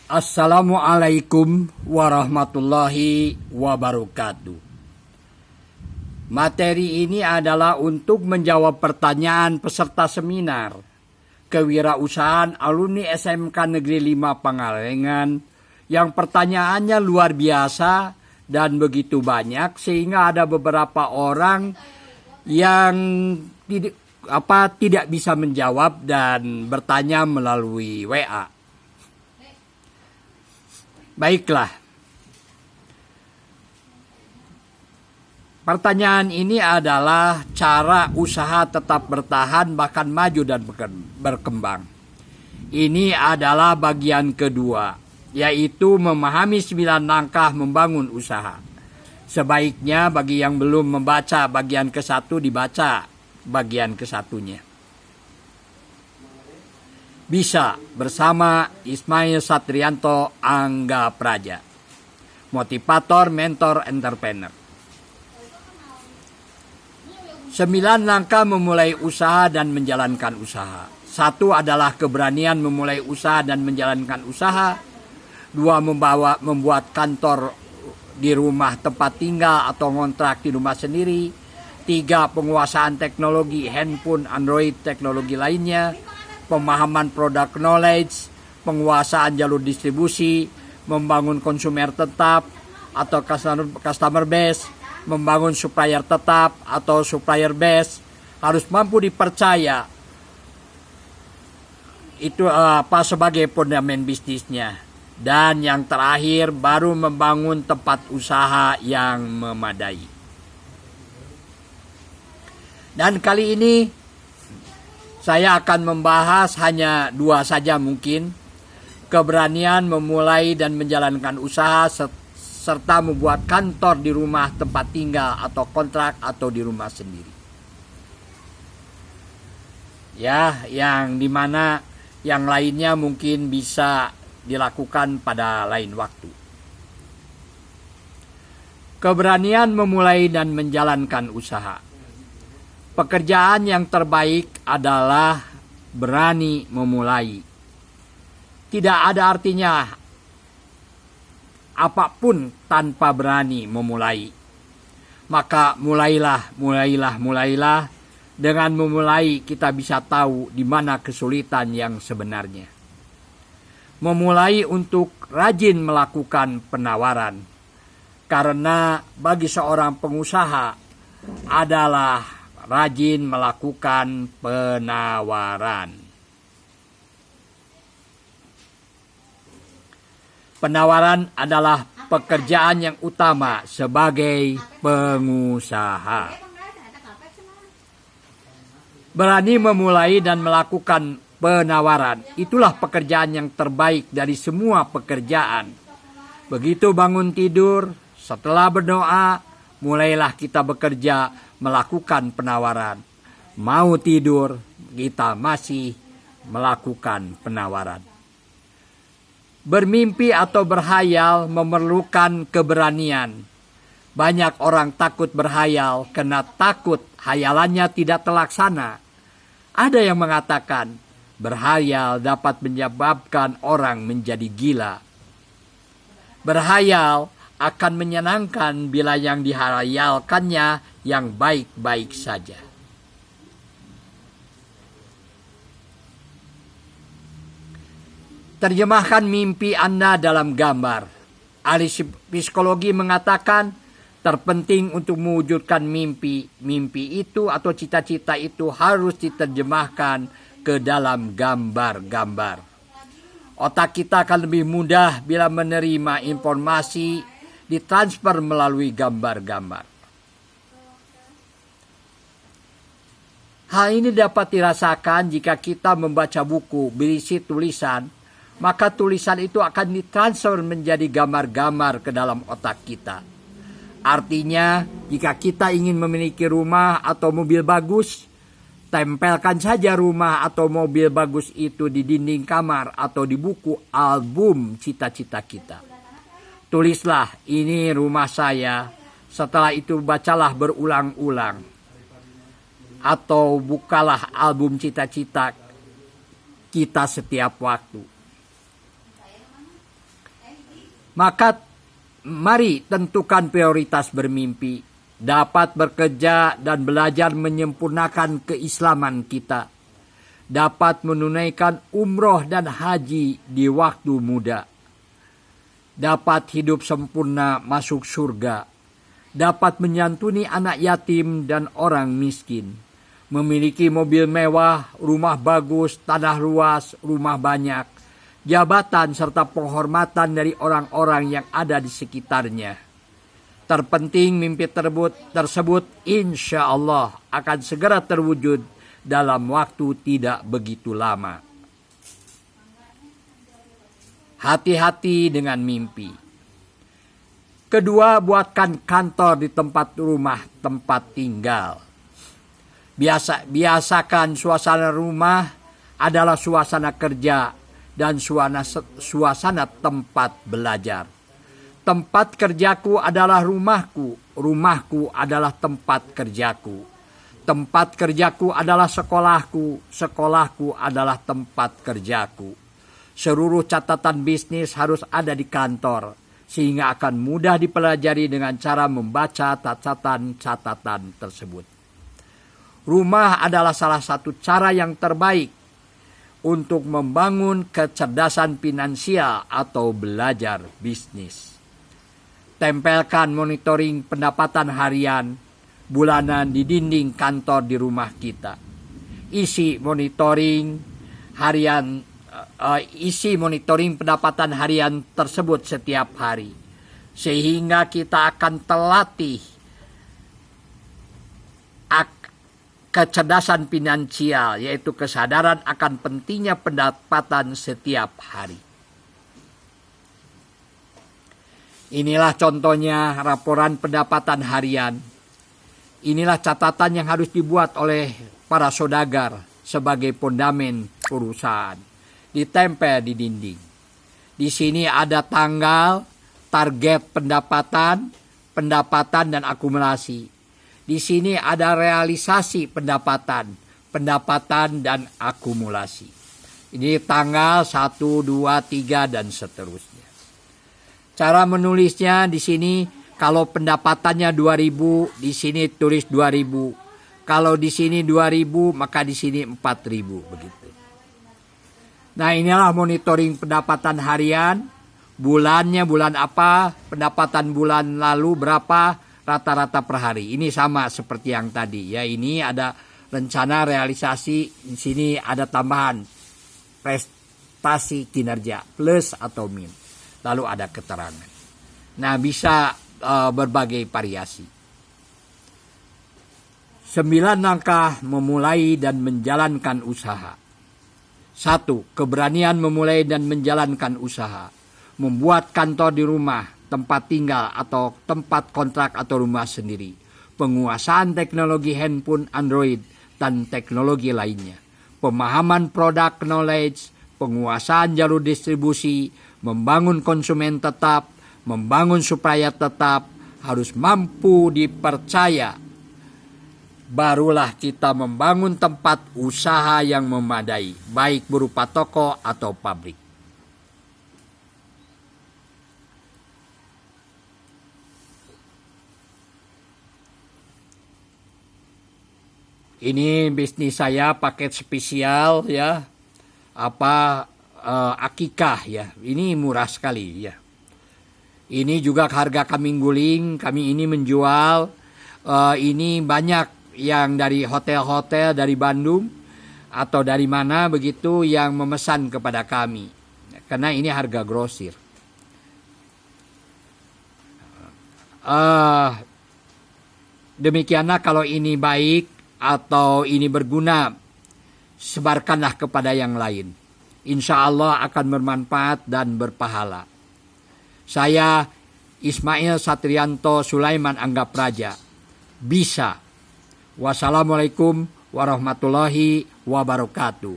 Assalamualaikum warahmatullahi wabarakatuh. Materi ini adalah untuk menjawab pertanyaan peserta seminar Kewirausahaan Alumni SMK Negeri 5 Pangalengan yang pertanyaannya luar biasa dan begitu banyak sehingga ada beberapa orang yang tidak bisa menjawab dan bertanya melalui WA. Baiklah, pertanyaan ini adalah cara usaha tetap bertahan bahkan maju dan berkembang. Ini adalah bagian kedua, yaitu memahami 9 langkah membangun usaha. Sebaiknya bagi yang belum membaca bagian ke-1 dibaca bagian ke-1-nya. Bisa bersama Ismail Satrianto Angga Praja, motivator, mentor, entrepreneur. 9 langkah memulai usaha dan menjalankan usaha. 1 adalah keberanian memulai usaha dan menjalankan usaha. 2 membuat kantor di rumah tempat tinggal atau ngontrak di rumah sendiri. 3 penguasaan teknologi handphone, Android, teknologi lainnya. Pemahaman produk knowledge, penguasaan jalur distribusi, membangun konsumer tetap atau customer base, membangun supplier tetap atau supplier base, harus mampu dipercaya. Itu sebagai fondamen bisnisnya. Dan yang terakhir baru membangun tempat usaha yang memadai. Dan kali ini saya akan membahas hanya 2 saja mungkin. Keberanian memulai dan menjalankan usaha serta membuat kantor di rumah tempat tinggal atau kontrak atau di rumah sendiri. Ya, yang dimana yang lainnya mungkin bisa dilakukan pada lain waktu. Keberanian memulai dan menjalankan usaha. Pekerjaan yang terbaik adalah berani memulai. Tidak ada artinya apapun tanpa berani memulai. Maka mulailah. Dengan memulai kita bisa tahu di mana kesulitan yang sebenarnya. Memulai untuk rajin melakukan penawaran. Karena bagi seorang pengusaha adalah rajin melakukan penawaran. Penawaran adalah pekerjaan yang utama sebagai pengusaha. Berani memulai dan melakukan penawaran, itulah pekerjaan yang terbaik dari semua pekerjaan. Begitu bangun tidur, setelah berdoa, mulailah kita bekerja melakukan penawaran. Mau tidur, kita masih melakukan penawaran. Bermimpi atau berhayal memerlukan keberanian. Banyak orang takut berhayal karena takut hayalannya tidak terlaksana. Ada yang mengatakan berhayal dapat menyebabkan orang menjadi gila. Berhayal akan menyenangkan bila yang dihayalkannya yang baik-baik saja. Terjemahkan mimpi Anda dalam gambar. Ahli psikologi mengatakan terpenting untuk mewujudkan mimpi itu atau cita-cita itu harus diterjemahkan ke dalam gambar-gambar. Otak kita akan lebih mudah bila menerima informasi ditransfer melalui gambar-gambar. Hal ini dapat dirasakan jika kita membaca buku berisi tulisan, maka tulisan itu akan ditransfer menjadi gambar-gambar ke dalam otak kita. Artinya, jika kita ingin memiliki rumah atau mobil bagus, tempelkan saja rumah atau mobil bagus itu di dinding kamar atau di buku album cita-cita kita. Tulislah, ini rumah saya. Setelah itu bacalah berulang-ulang. Atau bukalah album cita-cita kita setiap waktu. Maka mari tentukan prioritas bermimpi, dapat bekerja dan belajar menyempurnakan keislaman kita, dapat menunaikan umroh dan haji di waktu muda, dapat hidup sempurna masuk surga, dapat menyantuni anak yatim dan orang miskin, memiliki mobil mewah, rumah bagus, tanah luas, rumah banyak, jabatan serta penghormatan dari orang-orang yang ada di sekitarnya. Terpenting mimpi tersebut insya Allah akan segera terwujud dalam waktu tidak begitu lama. Hati-hati dengan mimpi. Kedua, buatkan kantor di tempat rumah tempat tinggal. Biasakan suasana rumah adalah suasana kerja dan suasana tempat belajar. Tempat kerjaku adalah rumahku, rumahku adalah tempat kerjaku. Tempat kerjaku adalah sekolahku, sekolahku adalah tempat kerjaku. Seluruh catatan bisnis harus ada di kantor, sehingga akan mudah dipelajari dengan cara membaca catatan-catatan tersebut. Rumah adalah salah satu cara yang terbaik untuk membangun kecerdasan finansial atau belajar bisnis. Tempelkan monitoring pendapatan harian, bulanan di dinding kantor di rumah kita. Isi monitoring pendapatan harian tersebut setiap hari, sehingga kita akan terlatih kecerdasan finansial, yaitu kesadaran akan pentingnya pendapatan setiap hari. Inilah contohnya laporan pendapatan harian. Inilah catatan yang harus dibuat oleh para saudagar sebagai fondamen perusahaan. Ditempel di dinding. Di sini ada tanggal, target pendapatan dan akumulasi. Di sini ada realisasi pendapatan dan akumulasi. Ini tanggal 1, 2, 3 dan seterusnya. Cara menulisnya di sini, kalau pendapatannya 2.000, di sini tulis 2.000. Kalau di sini 2.000, maka di sini 4.000 begitu. Nah, inilah monitoring pendapatan harian. Bulannya bulan apa, pendapatan bulan lalu berapa, rata-rata per hari. Ini sama seperti yang tadi ya. Ini ada rencana realisasi, di sini ada tambahan prestasi kinerja plus atau min. Lalu ada keterangan. Nah, bisa berbagai variasi. 9 langkah memulai dan menjalankan usaha. 1. Keberanian memulai dan menjalankan usaha. Membuat kantor di rumah, tempat tinggal atau tempat kontrak atau rumah sendiri. Penguasaan teknologi handphone Android dan teknologi lainnya. Pemahaman produk knowledge, penguasaan jalur distribusi, membangun konsumen tetap, membangun supplier tetap, harus mampu dipercaya. Barulah kita membangun tempat usaha yang memadai, baik berupa toko atau pabrik. Ini bisnis saya paket spesial ya. Akikah ya. Ini murah sekali ya. Ini juga harga kambing guling, kami ini menjual. Ini banyak yang dari hotel-hotel dari Bandung atau dari mana begitu yang memesan kepada kami. Karena ini harga grosir. Demikianlah, kalau ini baik atau ini berguna, sebarkanlah kepada yang lain. Insya Allah akan bermanfaat dan berpahala. Saya Ismail Satrianto Sulaiman Anggap Raja. Bisa. Wassalamualaikum warahmatullahi wabarakatuh.